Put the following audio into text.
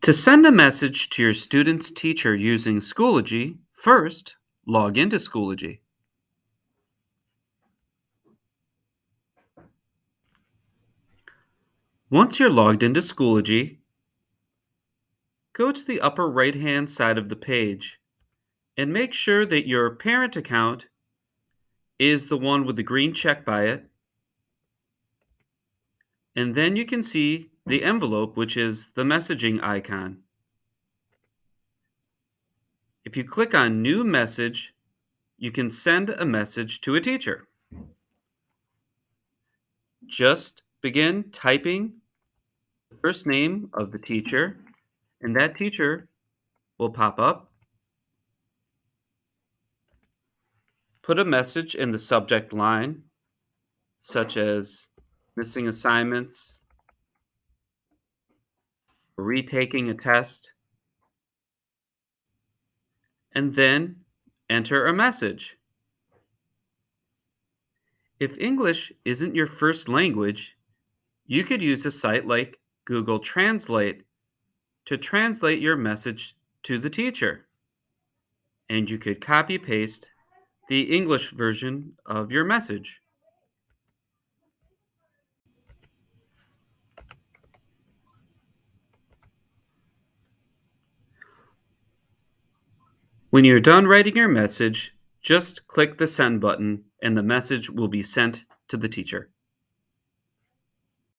To send a message to your student's teacher using Schoology, first log into Schoology. Once you're logged into Schoology, go to the upper right-hand side of the page and make sure that your parent account is the one with the green check by it. And then you can see the envelope, which is the messaging icon. If you click on New Message, you can send a message to a teacher. Just begin typing the first name of the teacher, and that teacher will pop up. Put a message in the subject line, such as missing assignments, retaking a test, and then enter a message. If English isn't your first language, you could use a site like Google Translate to translate your message to the teacher. And you could copy paste the English version of your message. When you're done writing your message, just click the send button and the message will be sent to the teacher.